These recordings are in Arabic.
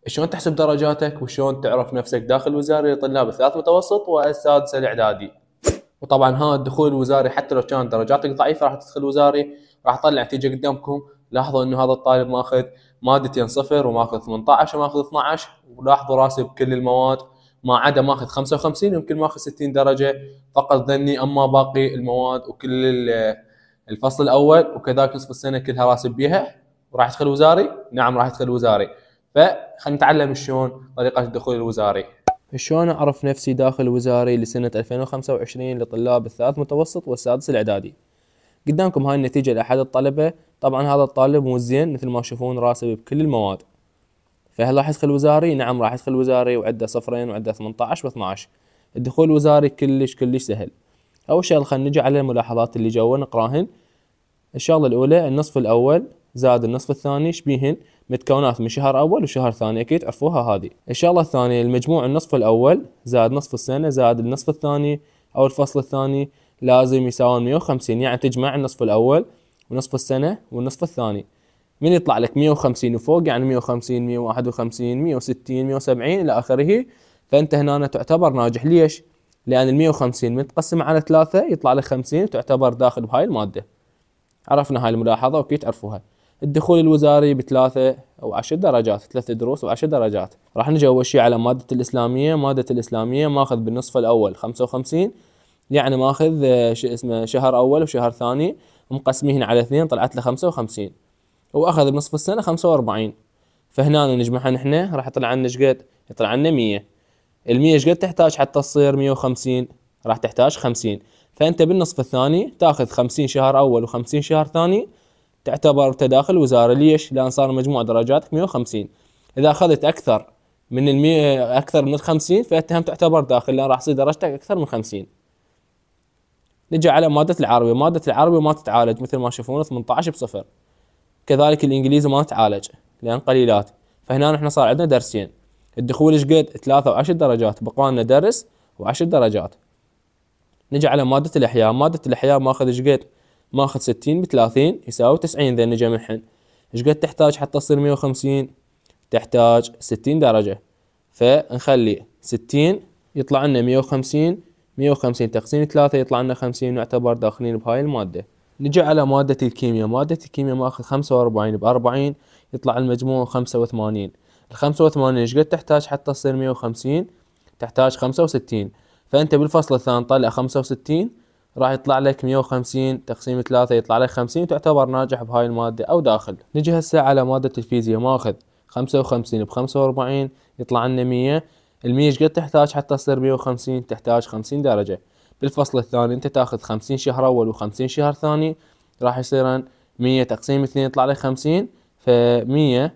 شلون تحسب درجاتك وشلون تعرف نفسك داخل وزاري لطلاب الثالث متوسط والسادس الاعدادي. وطبعا ها الدخول الوزاري حتى لو كانت درجاتك ضعيفه راح تدخل وزاري، راح تطلع نتيجه قدامكم. لاحظوا انه هذا الطالب ماخذ مادتين صفر وماخذ 18 وماخذ 12، ولاحظوا راسب كل المواد ما عدا ماخذ 55 يمكن ماخذ 60 درجه فقط ذني، اما باقي المواد وكل الفصل الاول وكذلك نصف السنه كلها راسب بيها. وراح يدخل وزاري؟ نعم راح يدخل وزاري. فخلينا نتعلم شلون طريقه الدخول الوزاري. شلون اعرف نفسي داخل وزاري لسنه 2025 لطلاب الثالث متوسط والسادس الاعدادي؟ قدامكم هاي النتيجه لاحد الطلبه. طبعا هذا الطالب مو زين مثل ما تشوفون راسب بكل المواد. فهل راح يدخل وزاري؟ نعم راح يدخل وزاري، وعنده صفرين وعنده 18 و12. الدخول الوزاري كلش سهل. اول شغله خلينا نجي على الملاحظات اللي جوا نقراهن. الشغله الاولى النصف الاول زائد النصف الثاني شبيهن متكونات من شهر اول وشهر ثاني، اكيد تعرفوها هذه. الشغله الثانيه المجموع النصف الاول زائد نصف السنه زائد النصف الثاني او الفصل الثاني لازم يساوون 150، يعني تجمع النصف الاول ونصف السنه والنصف الثاني. من يطلع لك 150 وفوق يعني 150 151 160 170 الى اخره، فانت هنا تعتبر ناجح. ليش؟ لان ال 150 متقسم على 3 يطلع لك 50 تعتبر داخل بهاي الماده. عرفنا هاي الملاحظة وكي تعرفوها. الدخول الوزاري بثلاثة أو 10 درجات، 3 دروس و10 درجات. راح نجي أول شي على مادة الإسلامية. مادة الإسلامية ماخذ بالنصف الأول 55، يعني ماخذ اسمه شهر أول وشهر ثاني ومقسمين على 2 طلعت له 55، وأخذ بنصف السنة 45. فهنا نجمعها نحن راح يطلع عنا شقد؟ يطلع عنا 100. ال100 شقد تحتاج حتى تصير 150؟ راح تحتاج 50. فانت بالنصف الثاني تاخذ 50 شهر اول و50 شهر ثاني تعتبر تداخل وزاري. ليش؟ لان صار مجموع درجاتك 150. اذا اخذت اكثر من ال100 اكثر من ال50 فانت هم تعتبر داخل، لان راح تصير درجتك اكثر من 50. نجي على ماده العربي. ماده العربي ما تتعالج مثل ما تشوفون 18 بصفر. كذلك الانجليزي ما تتعالج لان قليلات. فهنا نحن صار عندنا درسين. الدخول شقد؟ 3 و10 درجات، بقى لنا درس و10 درجات. نجي على مادة الإحياء. مادة الإحياء ماخذ شقد؟ ماخذ 60 ب30 يساوي 90. ذا نجي منحن شقد تحتاج حتى تصير 150؟ تحتاج 60 درجة. فنخلي 60 يطلع لنا 150، 150 تقسيم 3 يطلع لنا 50، نعتبر داخلين بهاي المادة. نجي على مادة الكيمياء. مادة الكيمياء ماخذ 45 ب40 يطلع المجموع 85. ال 85 شقد تحتاج حتى تصير 150؟ تحتاج 65. فانت بالفصل الثاني طلع 65 راح يطلع لك 150 تقسيم 3 يطلع لك 50، تعتبر ناجح بهاي المادة او داخل. نجي هسه على مادة الفيزياء. ماخذ 55 ب45 يطلع لنا 100. ال100 شقد تحتاج حتى تصير 150؟ تحتاج 50 درجة. بالفصل الثاني انت تاخذ 50 شهر اول و50 شهر ثاني راح يصيرن 100 تقسيم 2 يطلع لك 50. ف100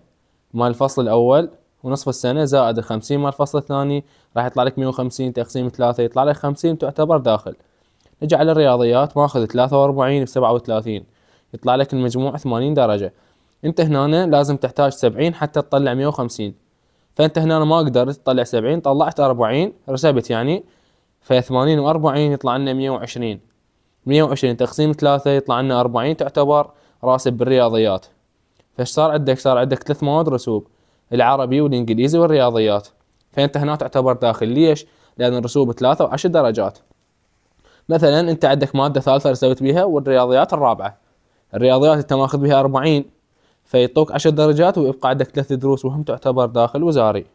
مال الفصل الاول ونصف السنة زائد ال50 مال الفصل الثاني راح يطلع لك 150 تقسيم 3 يطلع لك 50، تعتبر داخل. نجي على الرياضيات. ماخذ 43 ب37 يطلع لك المجموع 80 درجة. انت هنا لازم تحتاج 70 حتى تطلع 150. فانت هنا ما قدرت تطلع 70، طلعت 40 رسبت يعني. ف80 و40 يطلع لنا 120. 120 تقسيم 3 يطلع لنا 40، تعتبر راسب بالرياضيات. فايش صار عندك؟ صار عندك 3 مواد رسوب، العربي والانجليزي والرياضيات. فانت هنا تعتبر داخل. ليش؟ لان الرسوب 3 و10 درجات. مثلا انت عندك ماده ثالثه رسبت بيها والرياضيات الرابعه. الرياضيات انت ماخذ بها 40 فيعطوك 10 درجات ويبقى عندك 3 دروس وهم تعتبر داخل وزاري.